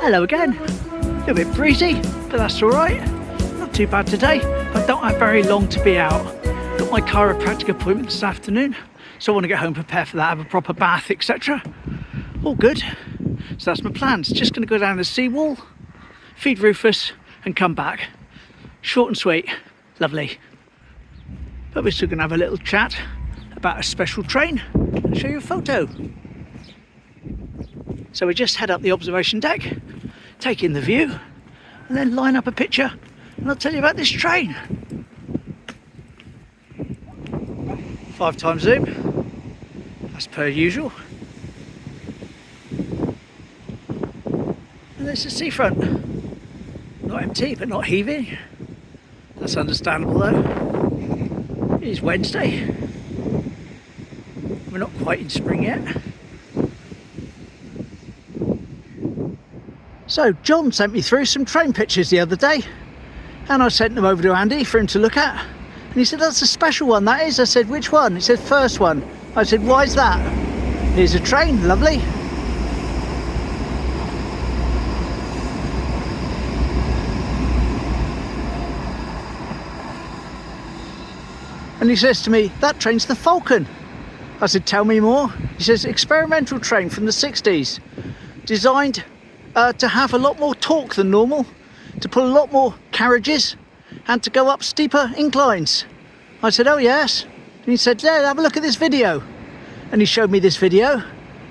Hello again. A little bit breezy, but that's alright. Not too bad today. I don't have very long to be out. Got my chiropractic appointment this afternoon, so I want to get home, prepare for that, have a proper bath, etc. All good. So that's my plans. Just going to go down the Seawall, feed Rufus and come back. Short and sweet. Lovely. But we're still going to have a little chat about a special train. I'll show you a photo. So we just head up the observation deck, take in the view, and then line up a picture, and I'll tell you about this train. 5 times zoom, as per usual. And there's the seafront. Not empty, but not heaving. That's understandable though. It is Wednesday. We're not quite in spring yet. So John sent me through some train pictures the other day, and I sent them over to Andy for him to look at, and he said, that's a special one, that is. I said, which one? He said, first one. I said, why is that? Here's a train, lovely. And he says to me, that train's the Falcon. I said, tell me more. He says, experimental train from the 60s, designed to have a lot more torque than normal, to pull a lot more carriages, and to go up steeper inclines. I said, oh yes. And he said, yeah, have a look at this video. And he showed me this video.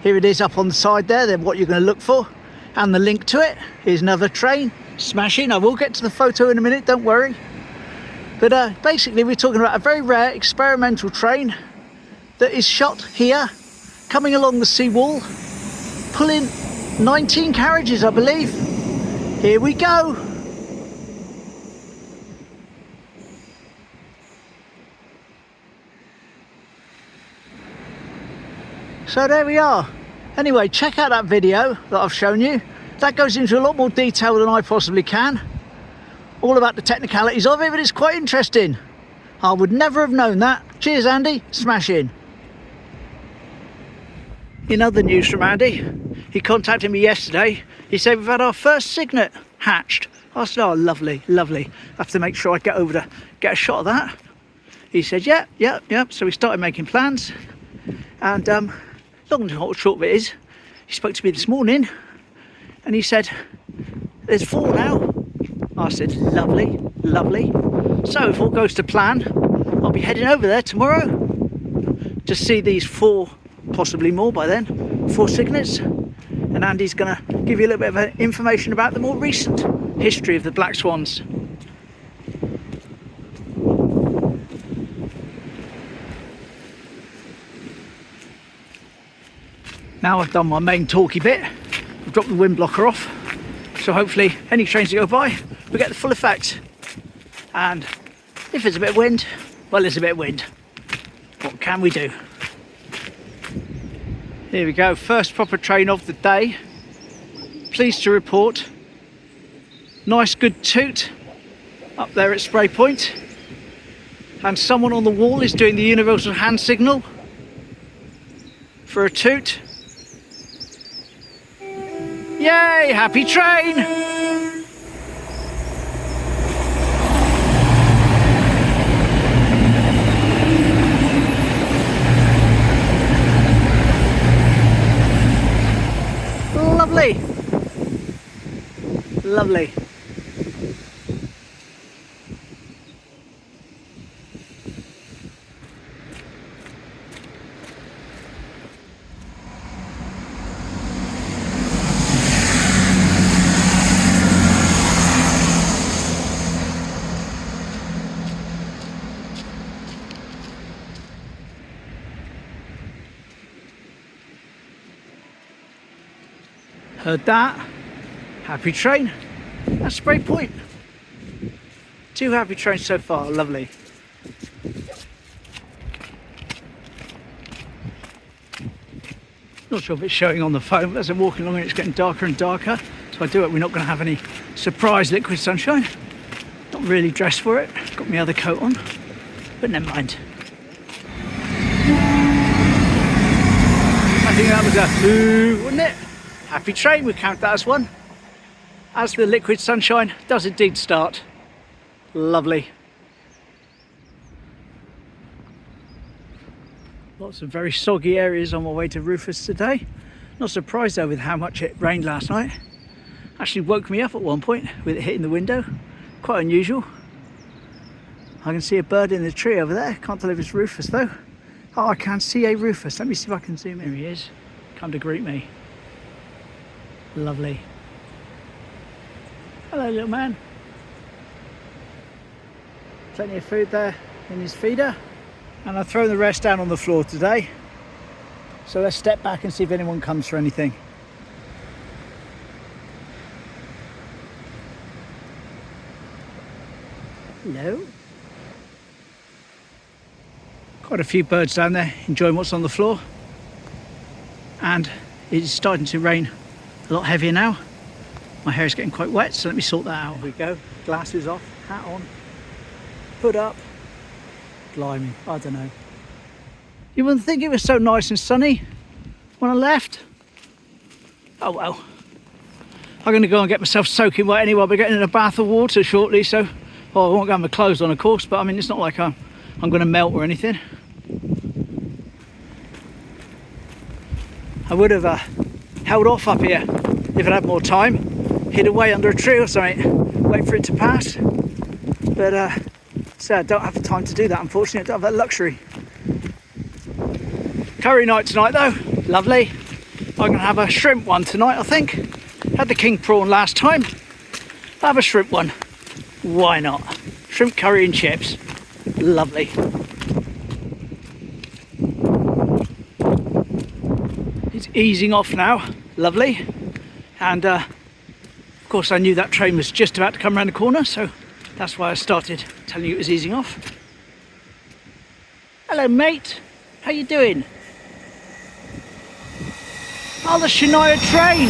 Here it is up on the side there, then what you're going to look for, and the link to it. Here's another train, smashing. I will get to the photo in a minute, don't worry. But basically we're talking about a very rare experimental train that is shot here, coming along the Seawall, pulling 19 carriages, I believe. Here we go. So there we are. Anyway, check out that video that I've shown you. That goes into a lot more detail than I possibly can. All about the technicalities of it, but it's quite interesting. I would never have known that. Cheers, Andy. Smashing. In other news from Andy, he contacted me yesterday. He said we've had our first cygnet hatched. I said, oh, lovely, lovely. I have to make sure I get over to get a shot of that. He said, yeah. So we started making plans. And long and short of it is, he spoke to me this morning and he said, there's 4 now. I said, lovely, lovely. So if all goes to plan, I'll be heading over there tomorrow to see these 4, possibly more by then, 4 cygnets. And Andy's going to give you a little bit of information about the more recent history of the black swans. Now I've done my main talky bit, I've dropped the wind blocker off, so hopefully any trains that go by will get the full effect. And if there's a bit of wind, well, there's a bit of wind. What can we do? Here we go, first proper train of the day. Pleased to report, nice good toot up there at spray point. And someone on the wall is doing the universal hand signal for a toot. Yay, happy train! Lovely. Lovely. Heard that? Happy train. That's spray point. 2 happy trains so far, lovely. Not sure if it's showing on the phone, but as I'm walking along it's getting darker and darker. So I do hope we're not going to have any surprise liquid sunshine. Not really dressed for it. Got my other coat on, but never mind. I think that was a 2, wasn't it? Happy train, we count that as 1. as the liquid sunshine does indeed start. Lovely. Lots of very soggy areas on my way to Rufus today. Not surprised though with how much it rained last night. Actually woke me up at one point with it hitting the window. Quite unusual. I can see a bird in the tree over there. Can't tell if it's Rufus though. Oh, I can see a Rufus. Let me see if I can zoom in. There he is. Come to greet me. Lovely. Hello, little man. Plenty of food there in his feeder. And I've thrown the rest down on the floor today. So let's step back and see if anyone comes for anything. Hello. Quite a few birds down there enjoying what's on the floor. And it's starting to rain a lot heavier now. My hair is getting quite wet, so let me sort that out. There we go. Glasses off, hat on, hood up. Blimey, I don't know. You wouldn't think it was so nice and sunny when I left. Oh well. I'm going to go and get myself soaking wet anyway. I'll be getting in a bath of water shortly, so... Well, I won't have my clothes on, of course, but I mean, it's not like I'm going to melt or anything. I would have held off up here if I'd had more time. Hid away under a tree or something, wait for it to pass. But so I don't have the time to do that, unfortunately. I don't have that luxury. Curry night tonight though, lovely. I'm going to have a shrimp one tonight, I think. Had the king prawn last time. I'll have a shrimp one. Why not? Shrimp curry and chips. Lovely. It's easing off now. Lovely. And of course I knew that train was just about to come around the corner, so that's why I started telling you it was easing off. Hello mate. How you doing? Oh, the Shania train.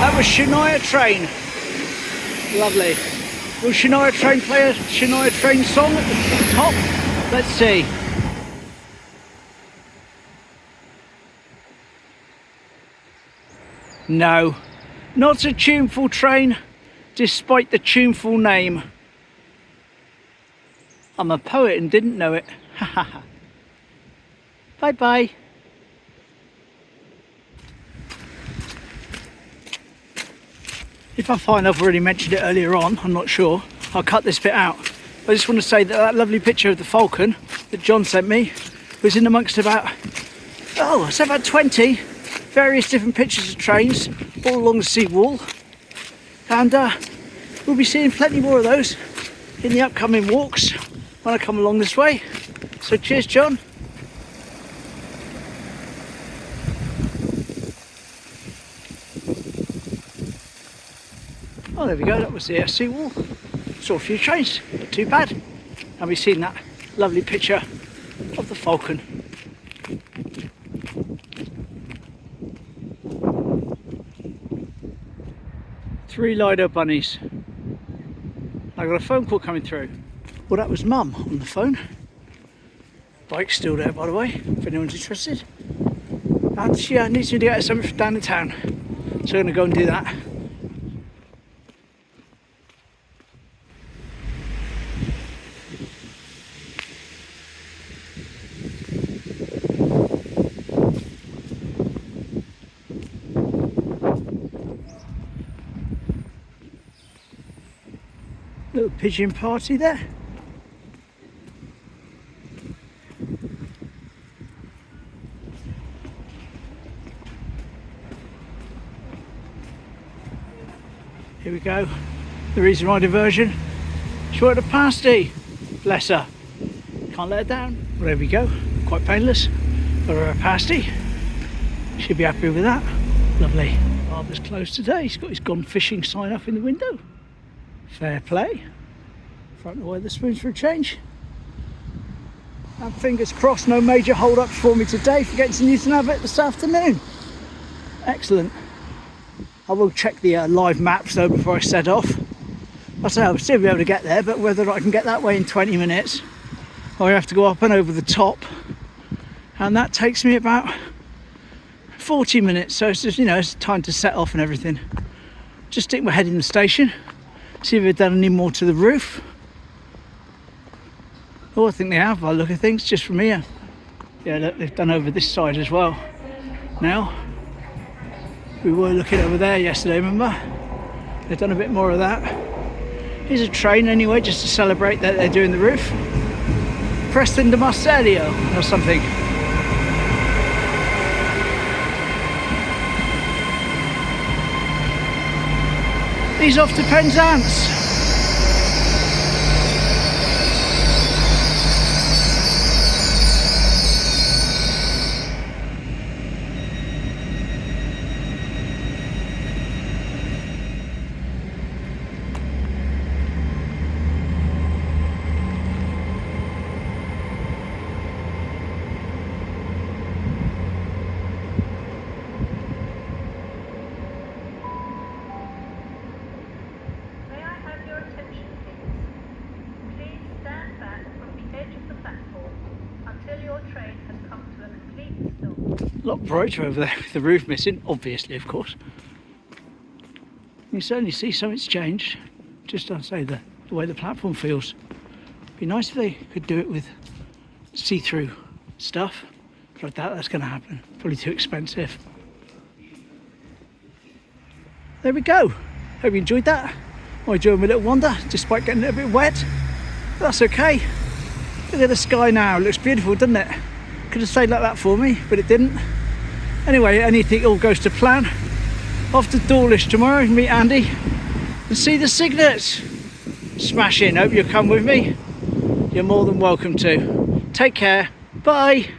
That was Shania train. Lovely. Will Shania Train play a Shania Train song at the top? Let's see. No, not a tuneful train, despite the tuneful name. I'm a poet and didn't know it. Ha ha ha. Bye bye. If I find I've already mentioned it earlier on, I'm not sure, I'll cut this bit out. But I just want to say that that lovely picture of the Falcon that John sent me was in amongst about, oh, I'd say about 20 various different pictures of trains all along the Seawall. And we'll be seeing plenty more of those in the upcoming walks when I come along this way. So cheers, John. Oh, there we go, that was the Seawall. Saw a few trains, not too bad. And we've seen that lovely picture of the Falcon. Three Lido bunnies. I got a phone call coming through. Well, that was Mum on the phone. Bike's still there, by the way, if anyone's interested. And she needs me to get her something from down in town. So I'm going to go and do that. Little pigeon party there. Here we go. The reason why diversion. She wanted a pasty. Bless her. Can't let her down. Well, there we go. Quite painless. Got her a pasty. She'll be happy with that. Lovely. Barber's closed today. He's got his gone fishing sign up in the window. Fair play. Front away the spoons for a change. And fingers crossed, no major hold-ups for me today for getting to Newton Abbot this afternoon. Excellent. I will check the live maps though before I set off. I'll say I'll still be able to get there, but whether or not I can get that way in 20 minutes, or I have to go up and over the top, and that takes me about 40 minutes. So it's just, you know, it's time to set off and everything. just stick my head in the station, see if they've done any more to the roof. Oh, I think they have by the look of things, just from here. Yeah, look, they've done over this side as well. Now, we were looking over there yesterday, remember? They've done a bit more of that. Here's a train anyway, just to celebrate that they're doing the roof. Preston de Marcelio or something. He's off to Penzance. Lot brighter over there with the roof missing, obviously, of course. You certainly see something's changed, just I'd say the way the platform feels. Be nice if they could do it with see-through stuff like that. That's going to happen. Probably too expensive. There we go. Hope you enjoyed that. I enjoyed my little wander, despite getting a little bit wet. But that's okay. Look at the sky now. It looks beautiful, doesn't it? Could have stayed like that for me, but it didn't. Anyway, anything all goes to plan. Off to Dawlish tomorrow, meet Andy and see the Cygnets. Smash in. Hope you'll come with me. You're more than welcome to. Take care. Bye.